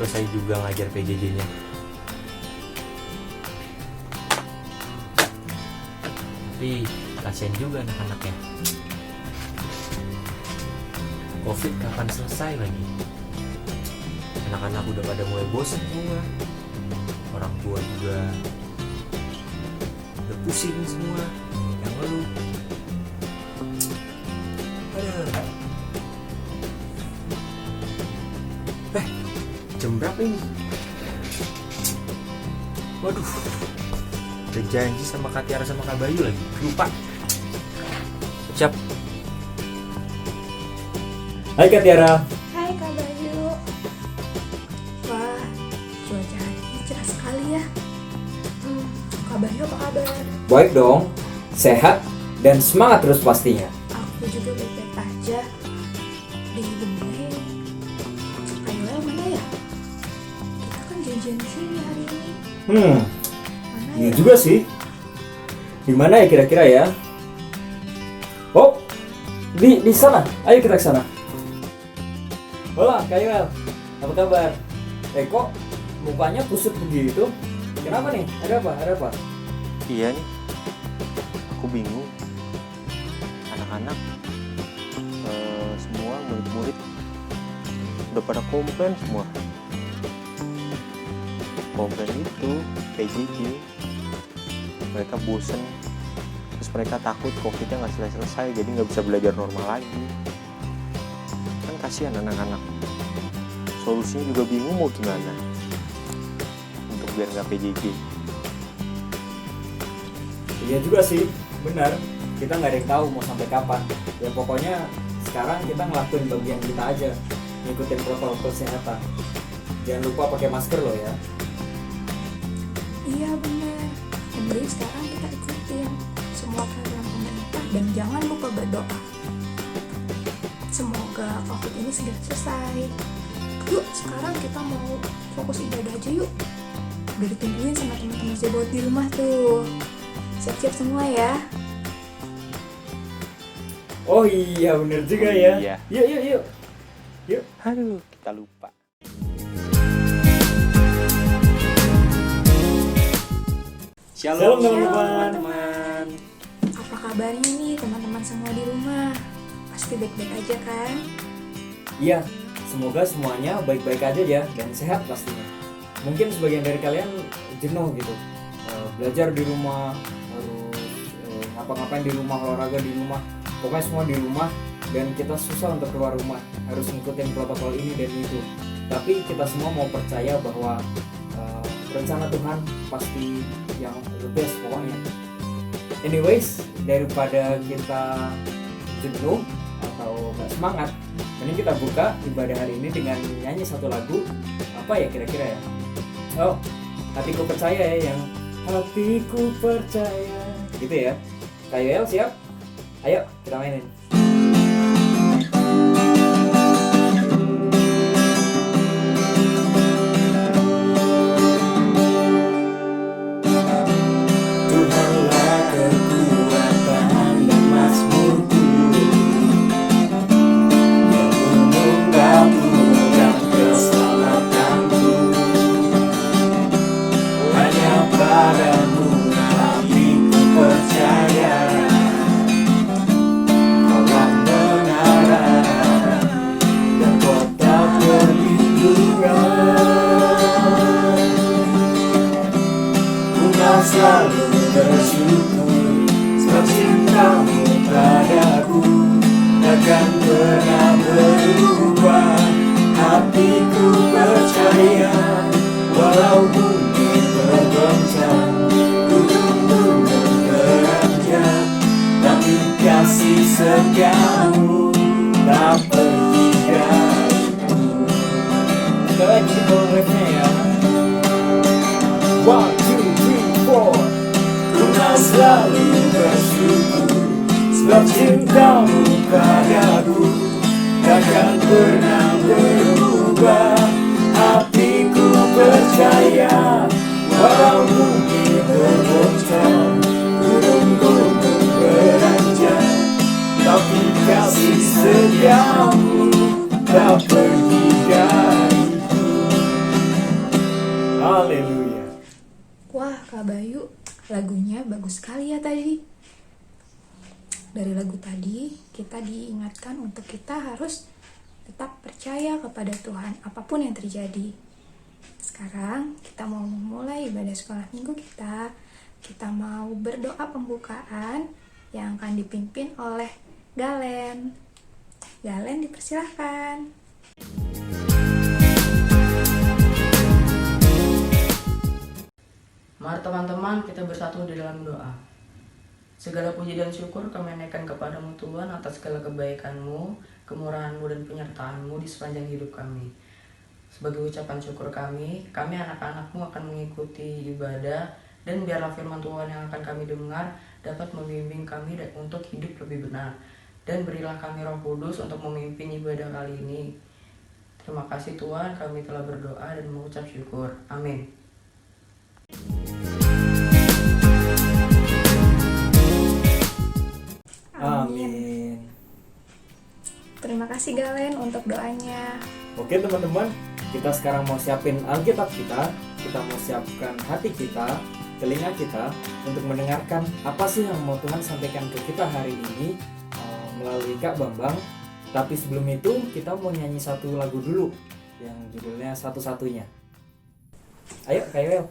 selesai juga ngajar PJJ-nya. Tapi kasian juga anak-anaknya. Covid kapan selesai lagi? Anak-anak udah pada mulai bosan semua. Orang tua juga udah pusing semua. Yang ngeluh. Aduh. Jam berapa ini? Waduh, udah janji sama Kak Tiara sama Kak Bayu lagi, lupa. Siap. Hai Kak Tiara. Hai Kak Bayu. Wah, cuaca hari ini cerah sekali ya. Kak Bayu apa kabar? Baik dong, sehat dan semangat terus pastinya. Aku juga baik-baik aja. Di Bumi, Kayuel mana ya? Kita kan janjian di sini hari ini. Mana Iya ya? juga sih. Di mana ya kira-kira ya? Oh, di sana. Ayo kita ke sana. Hola, Kayuel. Apa kabar? Kok mukanya kusut begitu? Kenapa nih? Ada apa? Ada apa? Iya nih, aku bingung. Anak-anak, semua murid-murid udah pada komplain semua. Komplain itu PJJ, mereka bosen, terus mereka takut COVID-nya nggak selesai-selesai, jadi nggak bisa belajar normal lagi. Kan kasihan anak-anak. Solusinya juga bingung mau gimana untuk biar nggak PJJ. Iya juga sih, benar. Kita nggak ada yang tahu mau sampai kapan. Ya pokoknya sekarang kita ngelakuin bagian kita aja, ngikutin protokol kesehatan. Jangan lupa pakai masker loh ya. Iya benar. Jadi sekarang kita ikutin semua peraturan pemerintah dan jangan lupa berdoa. Semoga COVID ini segera selesai. Yuk, sekarang kita mau fokus ibadah aja yuk. Udah ditungguin sama teman-teman Zebot di rumah tuh. Siap-siap semua ya. Oh iya bener juga ya. Iya. Yuk. Aduh, kita lupa. Shalom teman-teman. Apa kabarnya nih teman-teman semua di rumah? Pasti baik-baik aja kan? Iya, semoga semuanya baik-baik aja ya dan sehat pastinya. Mungkin sebagian dari kalian jenuh gitu, belajar di rumah, harus ngapa-ngapain di rumah, olahraga di rumah, pokoknya semua di rumah dan kita susah untuk keluar rumah, harus ngikutin protokol ini dan itu. Tapi kita semua mau percaya bahwa rencana Tuhan pasti yang the best pokoknya. Anyways, daripada kita jenuh atau gak semangat, mending kita buka ibadah hari ini dengan nyanyi satu lagu. Apa ya kira-kira ya? Oh, hatiku percaya ya, yang hatiku percaya gitu ya. Kayuel siap? Ayo kita mainin. Tuhanlah kekuatan dan mazmurku, yang menunggaku dan keselamatanku. Hanya padamu hatiku percaya, Kaulah kebenaran dan kota perlindungan. Ku kan selalu bersyukur sebab cintamu padaku takkan pernah berubah. Hatiku percaya walau bumi bergoncang, gunung-gunung beranjak, tapi kasih setiamu tak pergi dariku. Kita lagi di bawah refnya ya. 1, 2, 3, 4. Ku kan selalu bersyukur sebab cintamu padaku takkan pernah berubah. Hatiku percaya walau bumi bergoncang, gunung-gunung beranjak, tapi kasih setiamu tak pergi dariku. bagus sekali ya tadi. Dari lagu tadi kita diingatkan untuk kita harus tetap percaya kepada Tuhan apapun yang terjadi. Sekarang kita mau memulai ibadah sekolah minggu kita. Kita mau berdoa pembukaan yang akan dipimpin oleh Galen. Galen, dipersilahkan. Mari teman-teman, kita bersatu di dalam doa. Segala puji dan syukur kami naikkan kepadamu Tuhan atas segala kebaikan-Mu, kemurahan-Mu dan penyertaan-Mu di sepanjang hidup kami. Sebagai ucapan syukur kami anak-anak-Mu akan mengikuti ibadah, dan biarlah firman Tuhan yang akan kami dengar dapat membimbing kami untuk hidup lebih benar. Dan berilah kami Roh Kudus untuk memimpin ibadah kali ini. Terima kasih Tuhan, kami telah berdoa dan mengucap syukur. Amin. Amin. Terima kasih Galen untuk doanya. Oke teman-teman, kita sekarang mau siapin Alkitab kita mau siapkan hati kita, telinga kita untuk mendengarkan apa sih yang mau Tuhan sampaikan ke kita hari ini melalui Kak Bambang. Tapi sebelum itu kita mau nyanyi satu lagu dulu yang judulnya Satu-Satunya. Ayo Kak Yoel.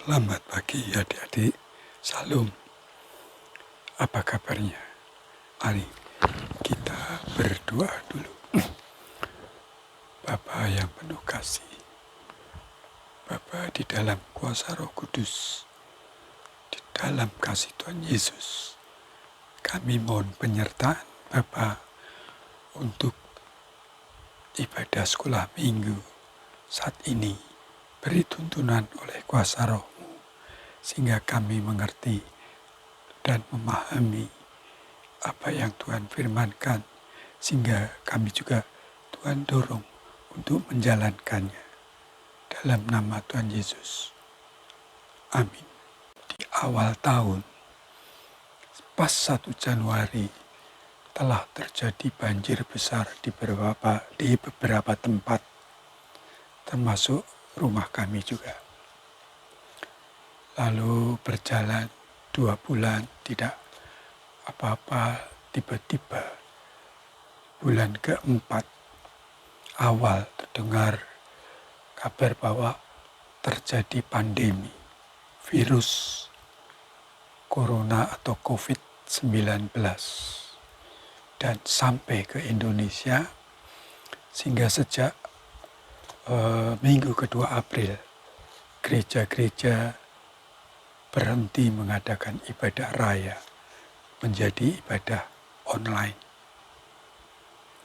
Selamat pagi adik-adik, salam. Apa kabarnya? Mari kita berdoa dulu. Bapa yang penuh kasih, Bapa di dalam kuasa Roh Kudus, di dalam kasih Tuhan Yesus, kami mohon penyertaan Bapa untuk ibadah sekolah minggu saat ini. Beri tuntunan oleh kuasa Roh-Mu, sehingga kami mengerti dan memahami apa yang Tuhan firmankan, sehingga kami juga Tuhan dorong untuk menjalankannya. dalam nama Tuhan Yesus. Amin. Di awal tahun, pas 1 Januari, telah terjadi banjir besar di beberapa tempat, termasuk rumah kami juga. Lalu berjalan 2 bulan tidak apa-apa, tiba-tiba bulan keempat awal terdengar kabar bahwa terjadi pandemi virus corona atau COVID-19 dan sampai ke Indonesia, sehingga sejak minggu kedua April gereja-gereja berhenti mengadakan ibadah raya menjadi ibadah online.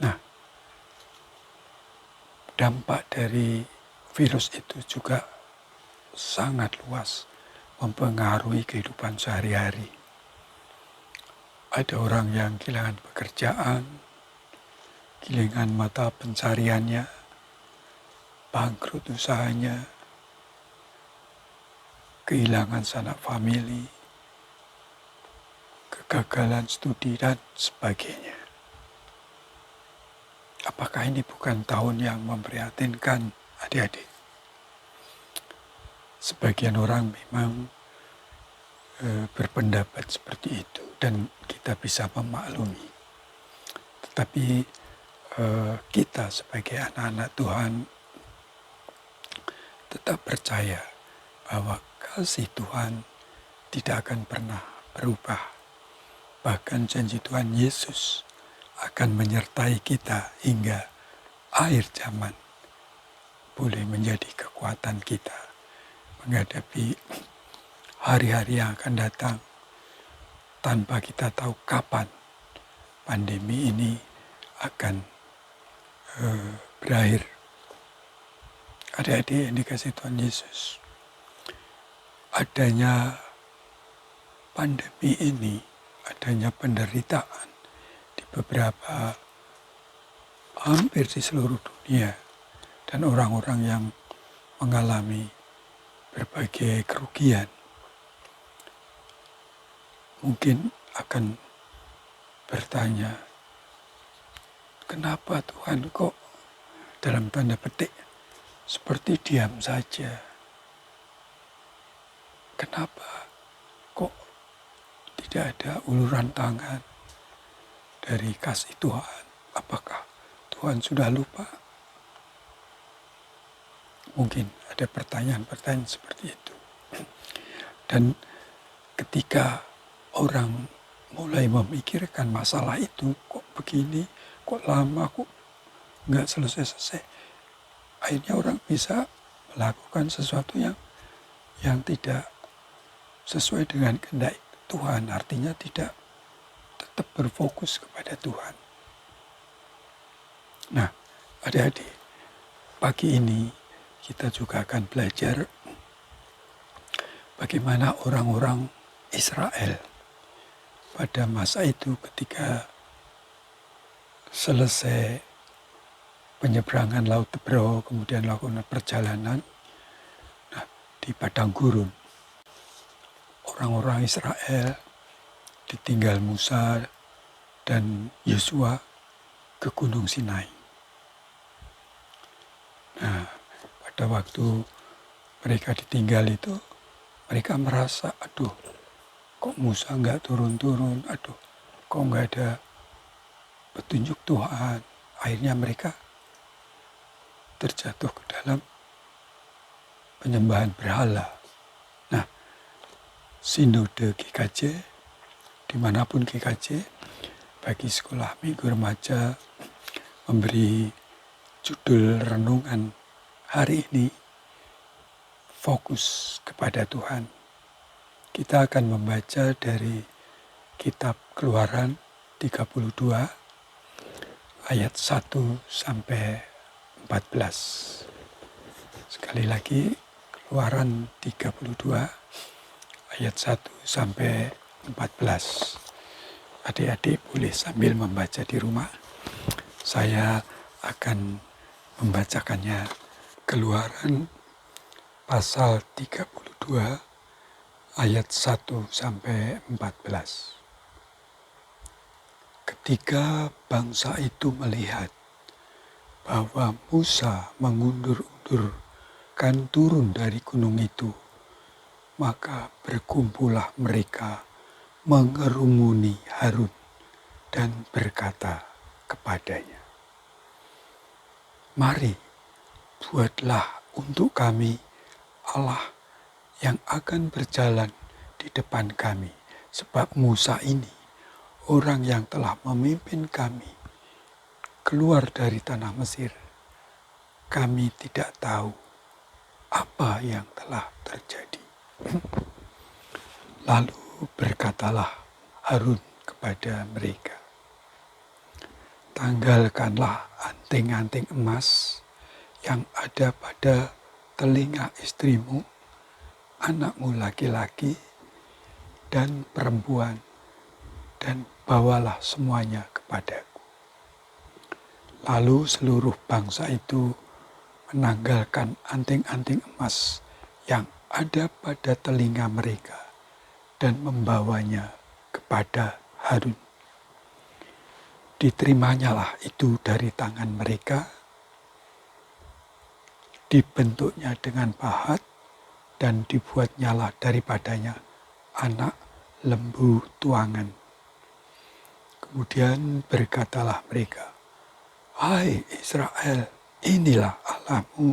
Nah, dampak dari virus itu juga sangat luas mempengaruhi kehidupan sehari-hari. Ada orang yang kehilangan pekerjaan, kehilangan mata pencariannya, bangkrut usahanya, kehilangan sanak famili, kegagalan studi, dan sebagainya. Apakah ini bukan tahun yang memprihatinkan adik-adik? Sebagian orang memang berpendapat seperti itu dan kita bisa memaklumi. Tetapi kita sebagai anak-anak Tuhan tetap percaya bahwa kasih Tuhan tidak akan pernah berubah. Bahkan janji Tuhan Yesus akan menyertai kita hingga akhir zaman, boleh menjadi kekuatan kita menghadapi hari-hari yang akan datang tanpa kita tahu kapan pandemi ini akan berakhir. Adik-adik yang dikasihi Tuhan Yesus, adanya pandemi ini, adanya penderitaan di beberapa, hampir di seluruh dunia, dan orang-orang yang mengalami berbagai kerugian, mungkin akan bertanya, kenapa Tuhan kok dalam tanda petik seperti diam saja? Kenapa kok tidak ada uluran tangan dari kasih Tuhan? Apakah Tuhan sudah lupa? Mungkin ada pertanyaan-pertanyaan seperti itu. Dan ketika orang mulai memikirkan masalah itu, kok begini, kok lama, kok nggak selesai-selesai, akhirnya orang bisa melakukan sesuatu yang tidak sesuai dengan kehendak Tuhan, artinya tidak tetap berfokus kepada Tuhan. Nah, adik-adik, pagi ini kita juga akan belajar bagaimana orang-orang Israel pada masa itu ketika selesai penyeberangan Laut Tebrau, kemudian lakukan perjalanan di padang gurun. Orang-orang Israel ditinggal Musa dan Yosua ke Gunung Sinai. Nah, pada waktu mereka ditinggal itu, mereka merasa, aduh, kok Musa nggak turun-turun, aduh, kok nggak ada petunjuk Tuhan. Akhirnya mereka terjatuh ke dalam penyembahan berhala. Nah, Sinode GKJ, dimanapun GKJ, bagi sekolah minggu remaja, memberi judul renungan hari ini, fokus kepada Tuhan. Kita akan membaca dari kitab Keluaran 32, ayat 1 sampai 14. Sekali lagi, Keluaran 32, ayat 1 sampai 14. Adik-adik boleh sambil membaca di rumah. Saya akan membacakannya. Keluaran pasal 32 ayat 1 sampai 14. Ketika bangsa itu melihat bahwa Musa mengundur-undurkan turun dari gunung itu, maka berkumpullah mereka mengerumuni Harun dan berkata kepadanya, "Mari, buatlah untuk kami Allah yang akan berjalan di depan kami, sebab Musa ini orang yang telah memimpin kami keluar dari tanah Mesir. Kami tidak tahu apa yang telah terjadi." Lalu berkatalah Harun kepada mereka, "Tanggalkanlah anting-anting emas yang ada pada telinga istrimu, anakmu laki-laki dan perempuan, dan bawalah semuanya kepadaku." Lalu seluruh bangsa itu menanggalkan anting-anting emas yang ada pada telinga mereka dan membawanya kepada Harun. Diterimanya itu dari tangan mereka, dibentuknya dengan pahat, dan dibuatnyalah daripadanya anak lembu tuangan. Kemudian berkatalah mereka, "Hai Israel, inilah Allahmu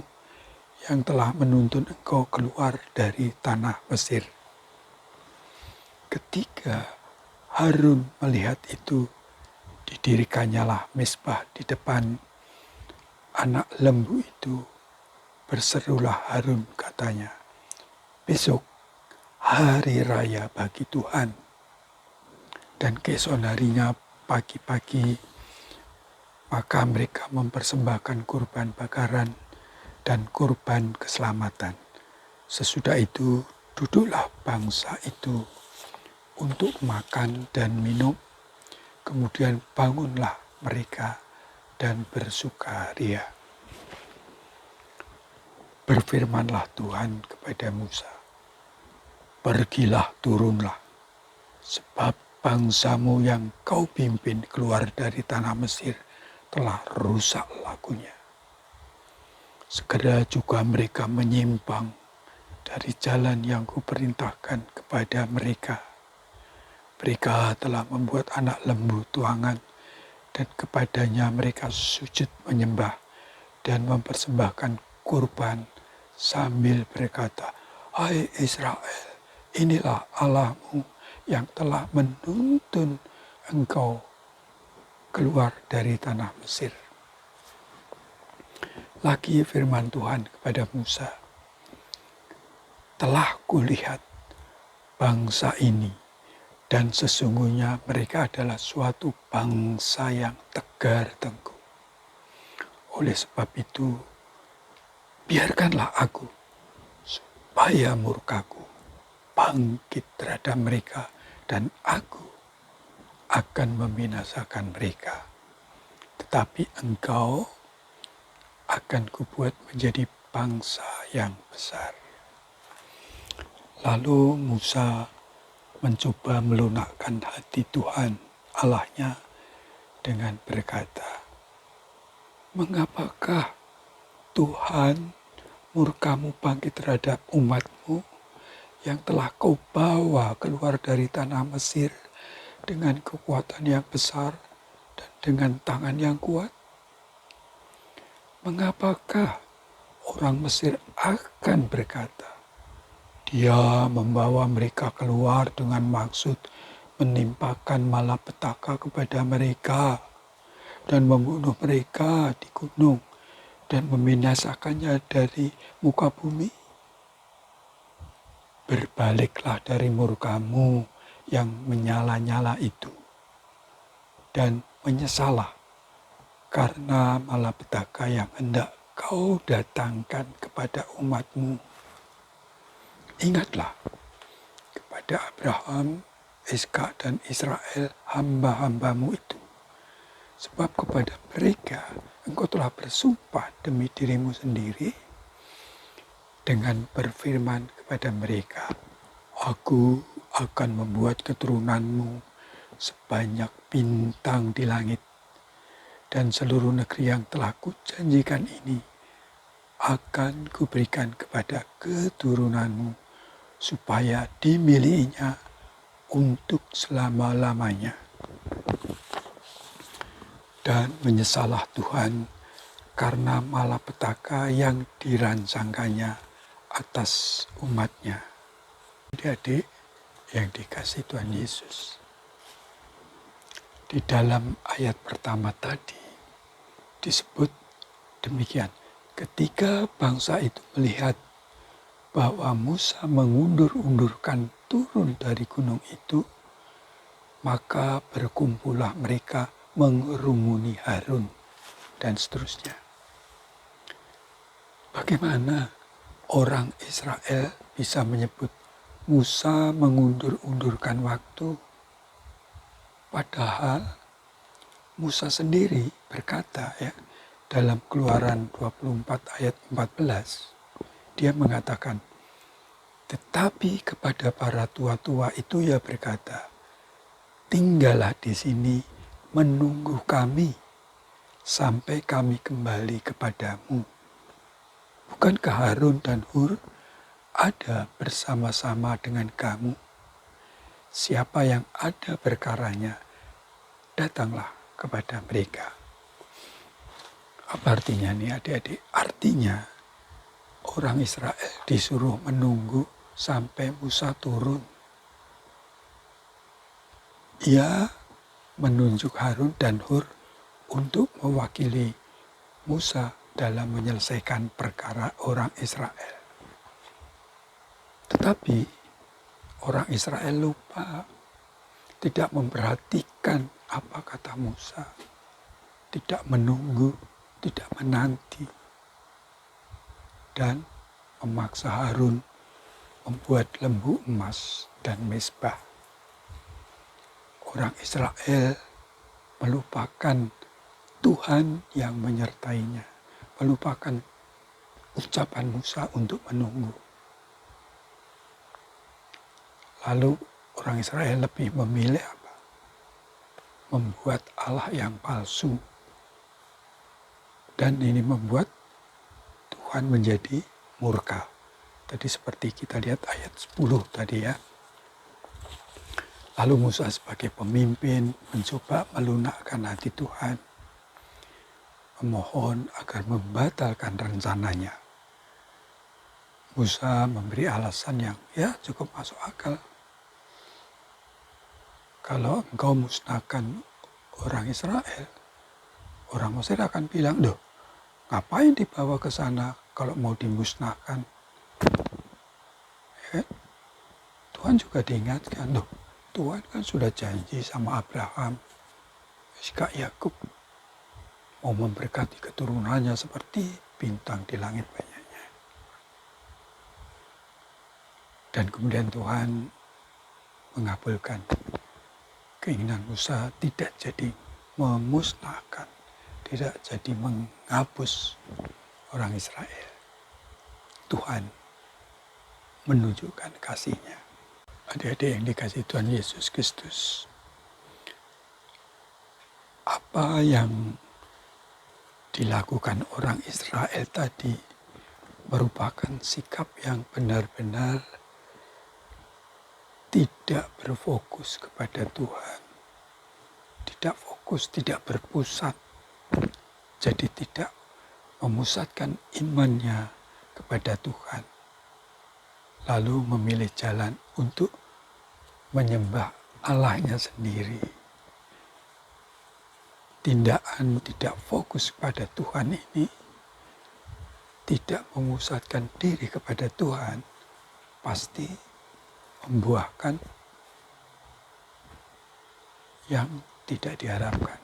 yang telah menuntun engkau keluar dari tanah Mesir." Ketika Harun melihat itu, didirikannya mezbah di depan anak lembu itu. Berserulah Harun, katanya, "Besok hari raya bagi Tuhan." Dan keesokan harinya pagi-pagi, maka mereka mempersembahkan kurban bakaran dan kurban keselamatan. Sesudah itu duduklah bangsa itu untuk makan dan minum. Kemudian bangunlah mereka dan bersukaria. Berfirmanlah Tuhan kepada Musa, "Pergilah, turunlah, sebab bangsamu yang kau pimpin keluar dari tanah Mesir telah rusak lakunya." Segera juga mereka menyimpang dari jalan yang kuperintahkan kepada mereka. Mereka telah membuat anak lembu tuangan, dan kepadanya mereka sujud menyembah dan mempersembahkan kurban sambil berkata, "Hai Israel, inilah Allahmu yang telah menuntun engkau keluar dari tanah Mesir." Lagi firman Tuhan kepada Musa, "Telah kulihat bangsa ini, dan sesungguhnya mereka adalah suatu bangsa yang tegar tengkuk. Oleh sebab itu, biarkanlah aku, supaya murkaku bangkit terhadap mereka, dan aku akan membinasakan mereka. Tetapi engkau akan kubuat menjadi bangsa yang besar." Lalu Musa mencoba melunakkan hati Tuhan Allahnya dengan berkata, "Mengapakah Tuhan murkamu bangkit terhadap umatmu yang telah kau bawa keluar dari tanah Mesir dengan kekuatan yang besar dan dengan tangan yang kuat? Mengapakah orang Mesir akan berkata, 'Dia membawa mereka keluar dengan maksud menimpakan malapetaka kepada mereka dan membunuh mereka di gunung dan membinasakannya dari muka bumi?' Berbaliklah dari murkamu yang menyala-nyala itu, dan menyesallah karena malapetaka yang hendak kau datangkan kepada umatmu. Ingatlah kepada Abraham, Ishak, dan Israel, hamba-hambamu itu. Sebab kepada mereka engkau telah bersumpah demi dirimu sendiri, dengan berfirman kepada mereka, "Aku akan membuat keturunanmu sebanyak bintang di langit, dan seluruh negeri yang telah kujanjikan ini akan kuberikan kepada keturunanmu, supaya dimilikinya untuk selama-lamanya." Dan menyesalah Tuhan karena malapetaka yang dirancangkannya atas umatnya. Adik-adik yang dikasihi Tuhan Yesus, di dalam ayat pertama tadi disebut demikian. Ketika bangsa itu melihat bahwa Musa mengundur-undurkan turun dari gunung itu, maka berkumpullah mereka mengerumuni Harun dan seterusnya. Bagaimana orang Israel bisa menyebut Musa mengundur-undurkan waktu? Padahal Musa sendiri berkata dalam Keluaran 24 ayat 14, dia mengatakan, tetapi kepada para tua-tua itu ia berkata, tinggallah di sini menunggu kami sampai kami kembali kepadamu. Bukankah Harun dan Hur ada bersama-sama dengan kamu? Siapa yang ada perkaranya, datanglah kepada mereka. Apa artinya nih adik-adik? Artinya orang Israel disuruh menunggu sampai Musa turun. Ia menunjuk Harun dan Hur untuk mewakili Musa dalam menyelesaikan perkara orang Israel. Tetapi orang Israel lupa, tidak memperhatikan apa kata Musa, tidak menunggu, tidak menanti, dan memaksa Harun membuat lembu emas dan mezbah. Orang Israel melupakan Tuhan yang menyertainya, melupakan ucapan Musa untuk menunggu. Lalu orang Israel lebih memilih apa? Membuat Allah yang palsu. Dan ini membuat Tuhan menjadi murka. Tadi seperti kita lihat ayat 10 tadi ya. Lalu Musa sebagai pemimpin mencoba melunakkan hati Tuhan. Memohon agar membatalkan rencananya. Musa memberi alasan yang cukup masuk akal. Kalau engkau musnahkan orang Israel, orang Mesir akan bilang, "Loh, ngapain dibawa ke sana kalau mau dimusnahkan?" Tuhan juga diingatkan, "Loh, Tuhan kan sudah janji sama Abraham, Ishak, Yakub, mau memberkati keturunannya seperti bintang di langit banyaknya." Dan kemudian Tuhan mengabulkan keinginan Musa, tidak jadi memusnahkan, tidak jadi menghapus orang Israel. Tuhan menunjukkan kasih-Nya. Adik-adik yang dikasihi Tuhan Yesus Kristus, apa yang dilakukan orang Israel tadi merupakan sikap yang benar-benar tidak berfokus kepada Tuhan. Tidak fokus, tidak berpusat. Jadi tidak memusatkan imannya kepada Tuhan. Lalu memilih jalan untuk menyembah Allahnya sendiri. Tindakan tidak fokus pada Tuhan ini, tidak memusatkan diri kepada Tuhan, pasti membuahkan yang tidak diharapkan.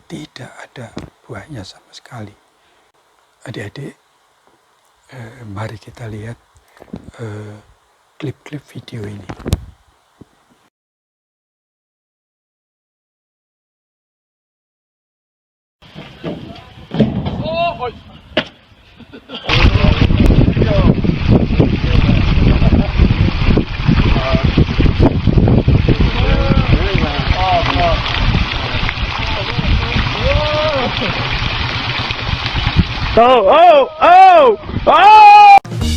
Tidak ada buahnya sama sekali. Adik-adik, mari kita lihat klip-klip video ini.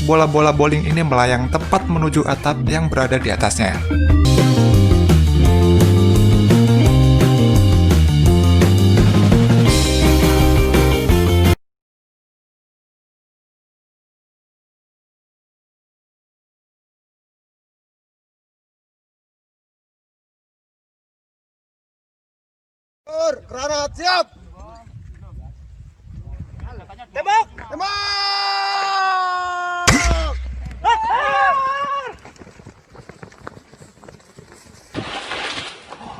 Bola-bola bowling ini melayang tepat menuju atap yang berada di atasnya.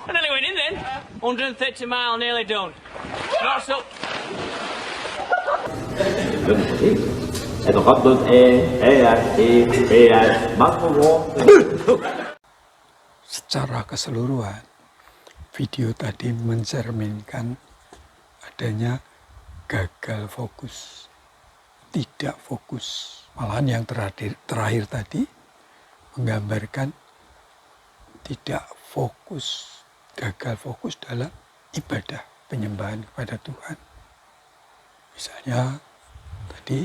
I nearly went in then. 130 mile, nearly done. Not so. Secara keseluruhan, video tadi mencerminkan adanya gagal fokus, tidak fokus. Malahan yang terakhir tadi menggambarkan tidak fokus, gagal fokus dalam ibadah penyembahan kepada Tuhan. Misalnya tadi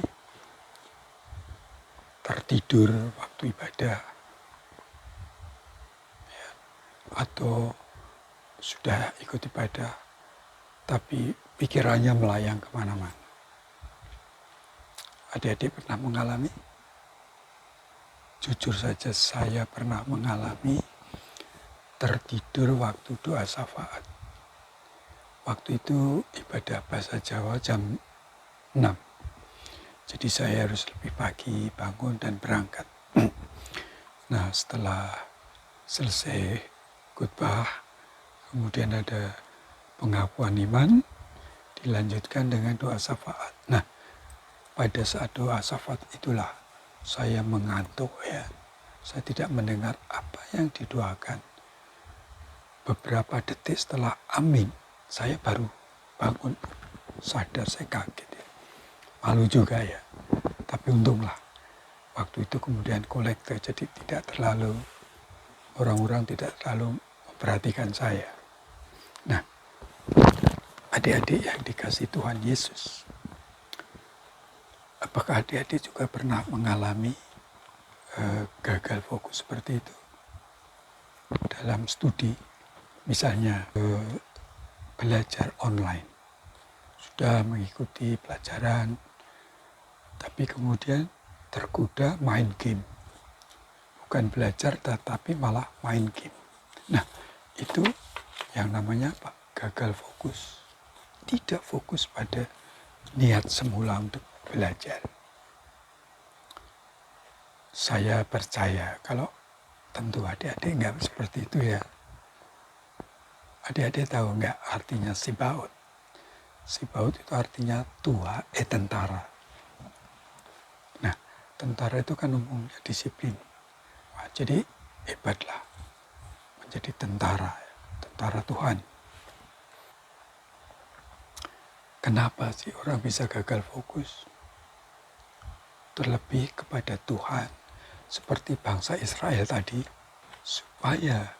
tertidur waktu ibadah, ya, atau sudah ikut ibadah tapi pikirannya melayang kemana-mana. Adik-adik pernah mengalami? Jujur saja saya pernah mengalami tertidur waktu doa syafaat. Waktu itu ibadah bahasa Jawa jam 6. Jadi saya harus lebih pagi bangun dan berangkat. Nah, setelah selesai khutbah, kemudian ada pengakuan iman, dilanjutkan dengan doa syafaat. Nah, pada saat doa syafaat itulah saya mengantuk ya. Saya tidak mendengar apa yang didoakan. Beberapa detik setelah amin, saya baru bangun, sadar, saya kaget ya. Malu juga ya. Tapi untunglah waktu itu kemudian kolektor, jadi tidak terlalu, orang-orang tidak terlalu memperhatikan saya. Nah, adik-adik yang dikasih Tuhan Yesus, apakah adik-adik juga pernah mengalami gagal fokus seperti itu? Dalam studi, misalnya belajar online, sudah mengikuti pelajaran, tapi kemudian tergoda main game. Bukan belajar, tetapi malah main game. Nah, itu yang namanya apa? Gagal fokus. Tidak fokus pada niat semula untuk belajar. Saya percaya kalau tentu adik-adik nggak seperti itu ya. Adik-adik tahu nggak artinya sibaut? Sibaut itu artinya tentara. Nah, tentara itu kan umumnya disiplin. Wah, jadi hebatlah menjadi tentara Tuhan. Kenapa sih orang bisa gagal fokus? Terlebih kepada Tuhan, seperti bangsa Israel tadi, supaya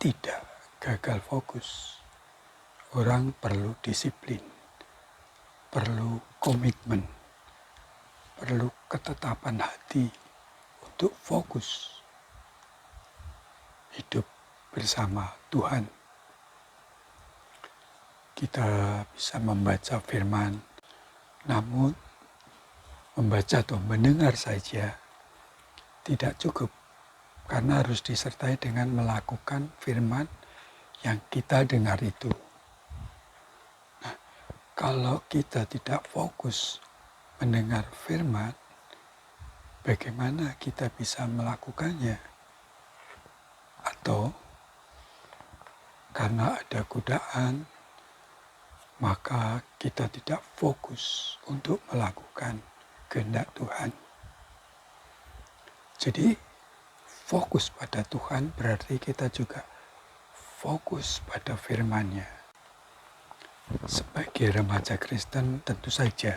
tidak gagal fokus. Orang perlu disiplin, perlu komitmen, perlu ketetapan hati untuk fokus hidup bersama Tuhan. Kita bisa membaca firman, namun membaca atau mendengar saja tidak cukup, karena harus disertai dengan melakukan firman yang kita dengar itu. Nah, kalau kita tidak fokus mendengar firman, bagaimana kita bisa melakukannya? Atau karena ada godaan, maka kita tidak fokus untuk melakukan kehendak Tuhan. Jadi fokus pada Tuhan berarti kita juga fokus pada firman-Nya. Sebagai remaja Kristen tentu saja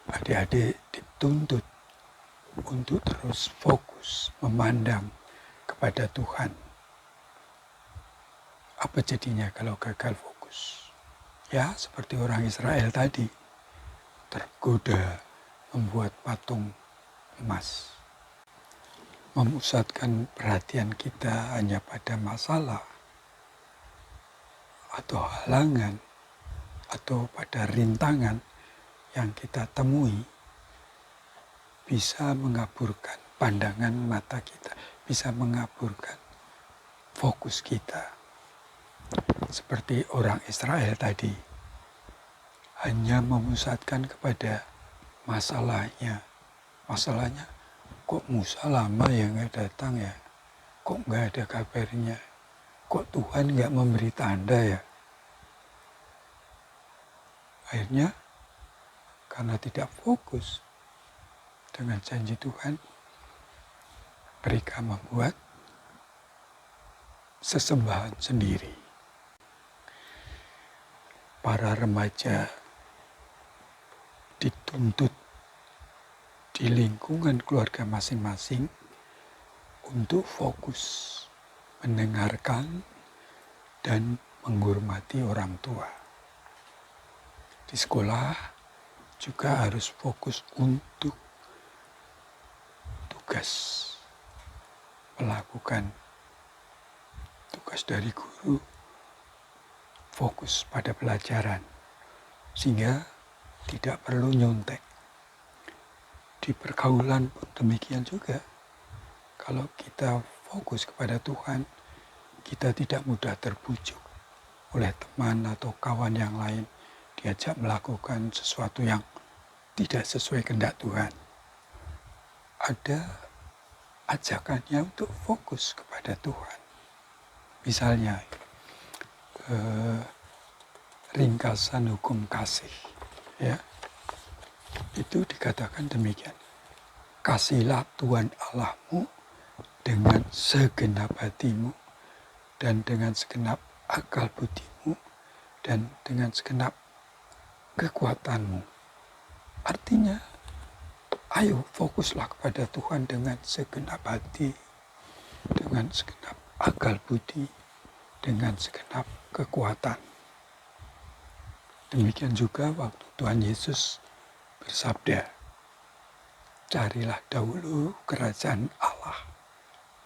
adik-adik dituntut untuk terus fokus memandang kepada Tuhan. Apa jadinya kalau gagal fokus? Ya, seperti orang Israel tadi. tergoda membuat patung emas, memusatkan perhatian kita hanya pada masalah atau halangan atau pada rintangan yang kita temui, bisa mengaburkan pandangan mata kita, bisa mengaburkan fokus kita. Seperti orang Israel tadi, hanya memusatkan kepada masalahnya. Masalahnya, kok Musa lama ya nggak datang ya? Kok nggak ada kabarnya? Kok Tuhan nggak memberi tanda ya? Akhirnya, karena tidak fokus dengan janji Tuhan, mereka membuat sesembahan sendiri. Para remaja dituntut di lingkungan keluarga masing-masing untuk fokus mendengarkan dan menghormati orang tua. Di sekolah juga harus fokus untuk tugas, melakukan tugas dari guru, fokus pada pelajaran, sehingga tidak perlu nyontek. Di pergaulan pun demikian juga. Kalau kita fokus kepada Tuhan, kita tidak mudah terbujuk oleh teman atau kawan yang lain, diajak melakukan sesuatu yang tidak sesuai kehendak Tuhan. Ada ajakannya untuk fokus kepada Tuhan. Misalnya, ringkasan hukum kasih, ya, itu dikatakan demikian. Kasihilah Tuhan Allahmu dengan segenap hatimu dan dengan segenap akal budimu dan dengan segenap kekuatanmu. Artinya, ayo fokuslah kepada Tuhan dengan segenap hati, dengan segenap akal budi, dengan segenap kekuatan. Demikian juga waktu Tuhan Yesus bersabda, carilah dahulu kerajaan Allah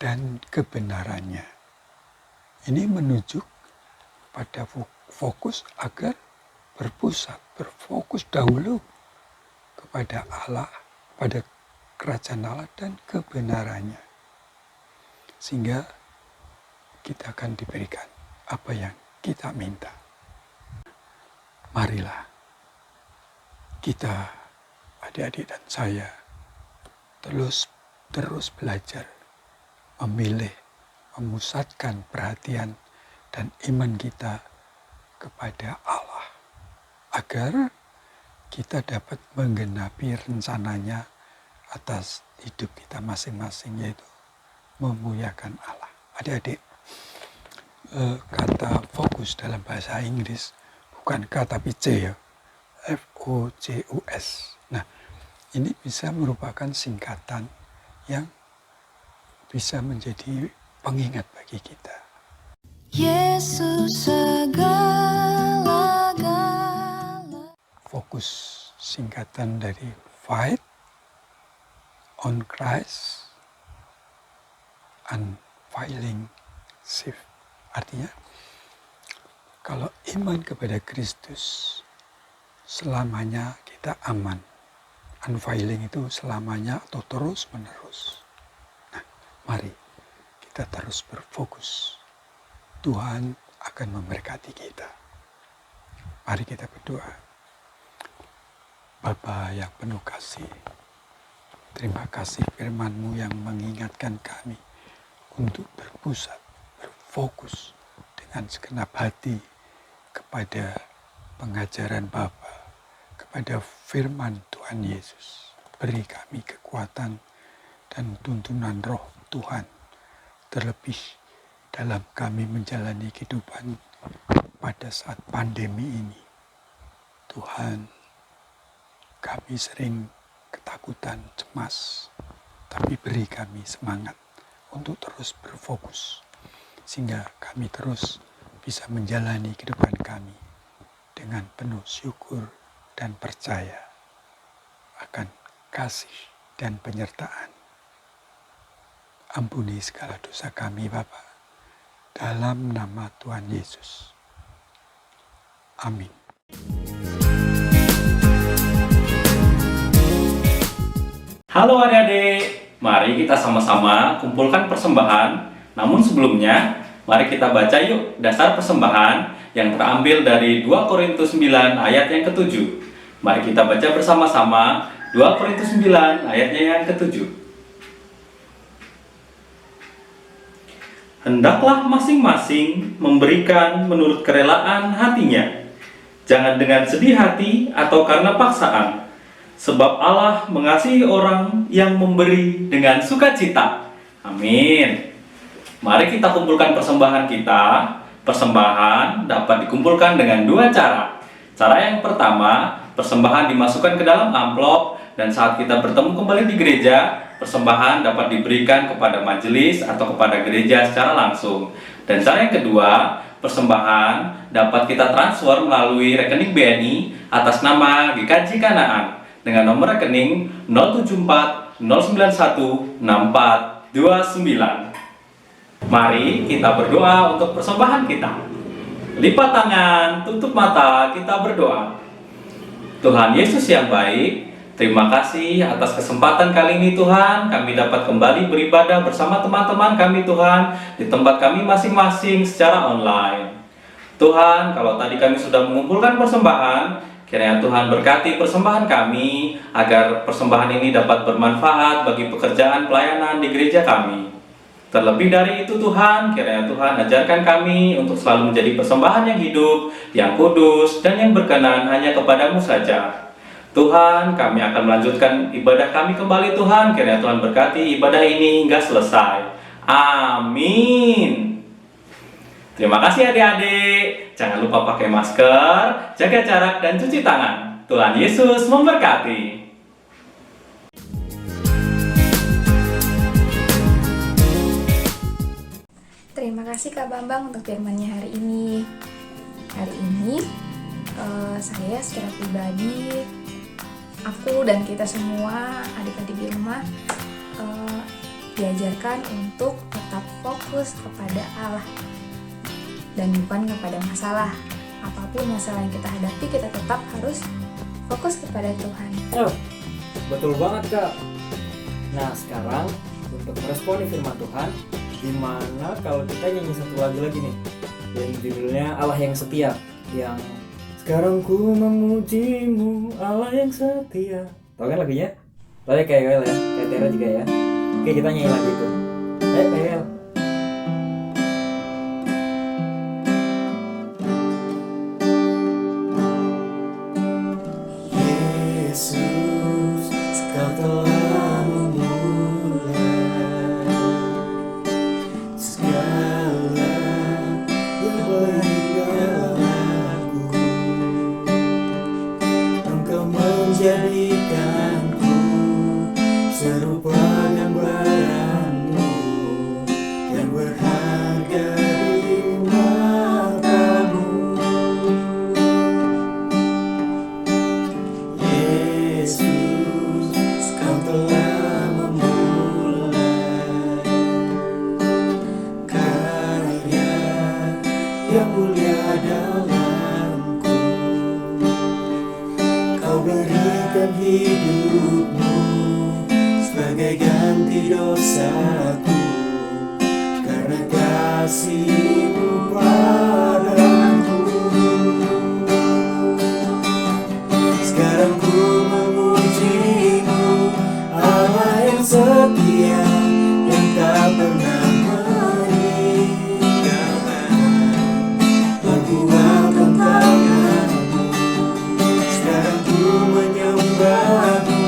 dan kebenarannya. Ini menunjuk pada fokus agar berfokus dahulu kepada Allah, pada kerajaan Allah dan kebenarannya. Sehingga kita akan diberikan apa yang kita minta. Marilah kita, adik-adik dan saya, terus belajar memilih, memusatkan perhatian dan iman kita kepada Allah, agar kita dapat menggenapi rencananya atas hidup kita masing-masing, yaitu memuliakan Allah. Adik-adik, kata fokus dalam bahasa Inggris bukan K tapi C ya, FOCUS. Nah, ini bisa merupakan singkatan yang bisa menjadi pengingat bagi kita. Yesus segala-galanya. Fokus singkatan dari fight on Christ, unfailing shift. Artinya, kalau iman kepada Kristus, selamanya kita aman. Unfailing itu selamanya atau terus-menerus. Nah, mari kita terus berfokus. Tuhan akan memberkati kita. Mari kita berdoa. Bapa yang penuh kasih, terima kasih firman-Mu yang mengingatkan kami untuk berfokus dengan segenap hati kepada pengajaran Bapa, kepada firman Tuhan Yesus. Beri kami kekuatan dan tuntunan roh Tuhan, terlebih dalam kami menjalani kehidupan pada saat pandemi ini. Tuhan, kami sering ketakutan, cemas, tapi beri kami semangat untuk terus berfokus, sehingga kami terus bisa menjalani kehidupan kami dengan penuh syukur dan percaya. akan kasih dan penyertaan. Ampuni segala dosa kami Bapa, dalam nama Tuhan Yesus. Amin. Halo adik-adik, mari kita sama-sama kumpulkan persembahan. Namun sebelumnya, mari kita baca yuk dasar persembahan yang terambil dari 2 Korintus 9 ayat yang ke-7. Mari kita baca bersama-sama 2 Korintus 9 ayatnya yang ke-7. Hendaklah masing-masing memberikan menurut kerelaan hatinya, jangan dengan sedih hati atau karena paksaan, sebab Allah mengasihi orang yang memberi dengan sukacita. Amin. Mari kita kumpulkan persembahan kita. Persembahan dapat dikumpulkan dengan 2 cara. Cara yang pertama, persembahan dimasukkan ke dalam amplop, dan saat kita bertemu kembali di gereja, persembahan dapat diberikan kepada majelis atau kepada gereja secara langsung. Dan cara yang kedua, persembahan dapat kita transfer melalui rekening BNI atas nama GKJ Kanaan dengan nomor rekening 074 091 6429. Mari kita berdoa untuk persembahan kita. Lipat tangan, tutup mata, kita berdoa. Tuhan Yesus yang baik, terima kasih atas kesempatan kali ini Tuhan, kami dapat kembali beribadah bersama teman-teman kami Tuhan, di tempat kami masing-masing secara online. Tuhan, kalau tadi kami sudah mengumpulkan persembahan, kiranya Tuhan berkati persembahan kami, agar persembahan ini dapat bermanfaat bagi pekerjaan pelayanan di gereja kami. Terlebih dari itu Tuhan, kiranya Tuhan ajarkan kami untuk selalu menjadi persembahan yang hidup, yang kudus, dan yang berkenan hanya kepadamu saja. Tuhan, kami akan melanjutkan ibadah kami kembali Tuhan, kiranya Tuhan berkati ibadah ini hingga selesai. Amin. Terima kasih adik-adik. Jangan lupa pakai masker, jaga jarak, dan cuci tangan. Tuhan Yesus memberkati. Terima kasih Kak Bambang untuk firman-Nya hari ini. Hari ini saya secara pribadi, aku dan kita semua adik-adik di rumah diajarkan untuk tetap fokus kepada Allah dan bukan kepada masalah. Apapun masalah yang kita hadapi, kita tetap harus fokus kepada Tuhan. Oh, betul banget Kak. Nah sekarang untuk meresponi firman Tuhan, gimana kalau kita nyanyi satu lagu lagi nih, yang judulnya Allah yang setia, yang sekarang ku memujimu Allah yang setia. Tahu kan lagunya? Tahu ya kayak Well ya, kayak Tera juga ya. Oke, kita nyanyi lagu itu. Well. Yesus, Kau telah memulai segala yang baik dalamku. Engkau menjadikanku serupa gambaran-Mu yang berharga di mata-Mu. Yesus, Kau telah memulai karya yang mulia dalamku. Kau berikan hidup-Mu sebagai ganti dosaku, karena kasih-Mu padaku. Sekarang ku memuji-Mu, Allah yang setia, yang tak pernah meninggalkan. Perbuatan tangan-Mu, sekarang ku menyembah-Mu,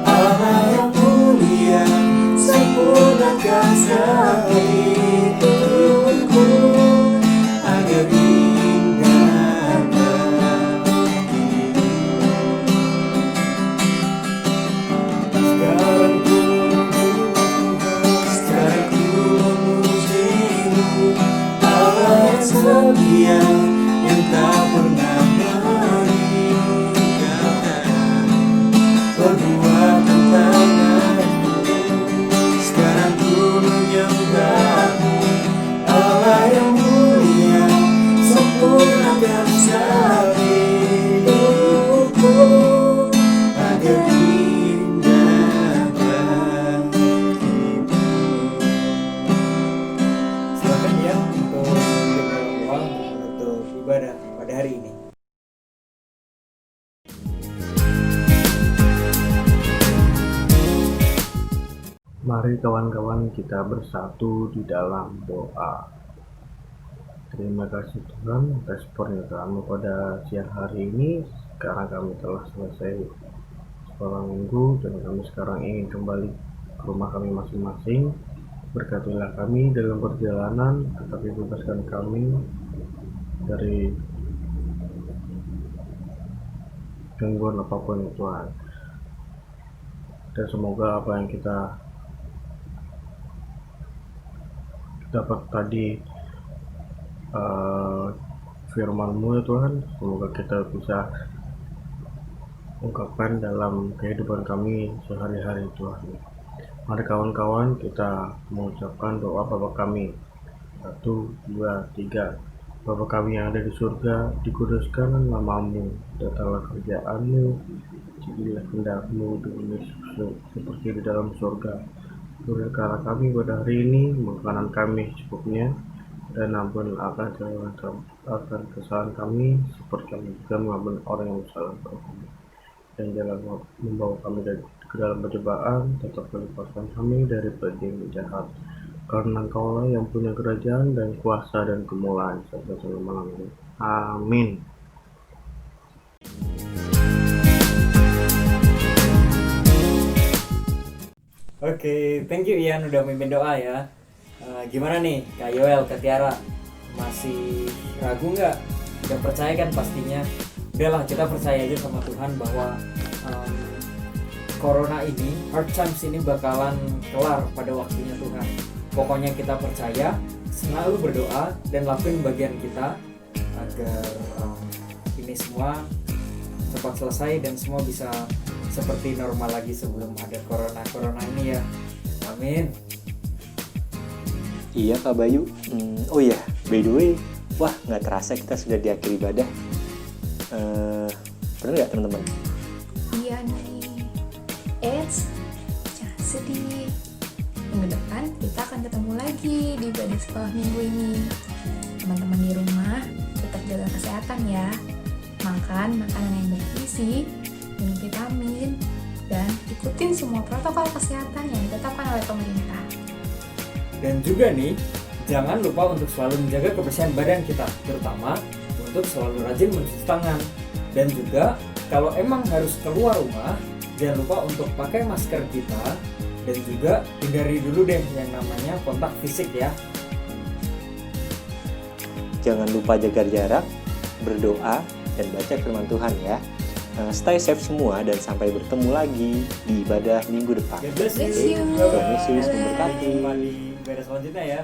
Allah yang mulia, sempurnakan sekali hidupku agar indah bagimu. Sekarang ku memuji-Mu, Allah yang setia, yang tak pernah meninggalkan. beribadah pada hari ini. Mari kawan-kawan kita bersatu di dalam doa. Terima kasih Tuhan atas pernyataan-Mu pada siang hari ini. Sekarang kami telah selesai sekolah minggu dan kami sekarang ingin kembali ke rumah kami masing-masing. Berkatilah kami dalam perjalanan, tetapi bebaskan kami dari gangguan apapun ya Tuhan. Dan semoga apa yang kita dapat tadi firman-Mu ya Tuhan, semoga kita bisa ungkapkan dalam kehidupan kami sehari-hari Tuhan. Mari kawan-kawan kita mengucapkan doa Bapa kami. 1, 2, 3. Bapa kami yang ada di surga, dikuduskan nama-Mu, datanglah kerjaan-Mu, jadilah kehendak-Mu di bumi seperti di dalam surga. Berikanlah kami pada hari ini makanan kami secukupnya, dan ampun akan kesalahan kami seperti kami juga mengampuni orang yang bersalah kepada kami. Dan jangan membawa kami ke dalam pencobaan, tetap lepaskan kami dari yang jahat. Karena Engkaulah yang punya kerajaan dan kuasa dan kemuliaan sampai selama-lamanya. Amin. Oke, thank you Ian udah mimpin doa ya. Gimana nih Kak Yoel, Kak Tiara? Masih ragu nggak? Udah percaya kan pastinya? Udahlah, kita percaya aja sama Tuhan bahwa Corona ini, hard times ini bakalan kelar pada waktunya Tuhan. Pokoknya kita percaya, selalu berdoa dan lakuin bagian kita agar ini semua cepat selesai dan semua bisa seperti normal lagi sebelum ada corona ini ya. Amin. Iya Kak Bayu. Oh iya, by the way, wah nggak terasa kita sudah di akhir ibadah. Bener nggak teman-teman? Iya nih. Jangan sedih. Minggu depan kita akan ketemu lagi di ibadah sekolah minggu ini. Teman-teman di rumah tetap jaga kesehatan ya. Makan makanan yang bergizi, minum vitamin, dan ikutin semua protokol kesehatan yang ditetapkan oleh pemerintah. Dan juga nih, jangan lupa untuk selalu menjaga kebersihan badan kita, terutama untuk selalu rajin mencuci tangan. Dan juga kalau emang harus keluar rumah, jangan lupa untuk pakai masker kita, dan juga hindari dulu deh yang namanya kontak fisik ya. Jangan lupa jaga jarak, berdoa, dan baca firman Tuhan ya. Stay safe semua dan sampai bertemu lagi di ibadah minggu depan. God bless Bless you. you. Tuhan Yesus Bye-bye. memberkati. Jumpa di ibadah selanjutnya ya.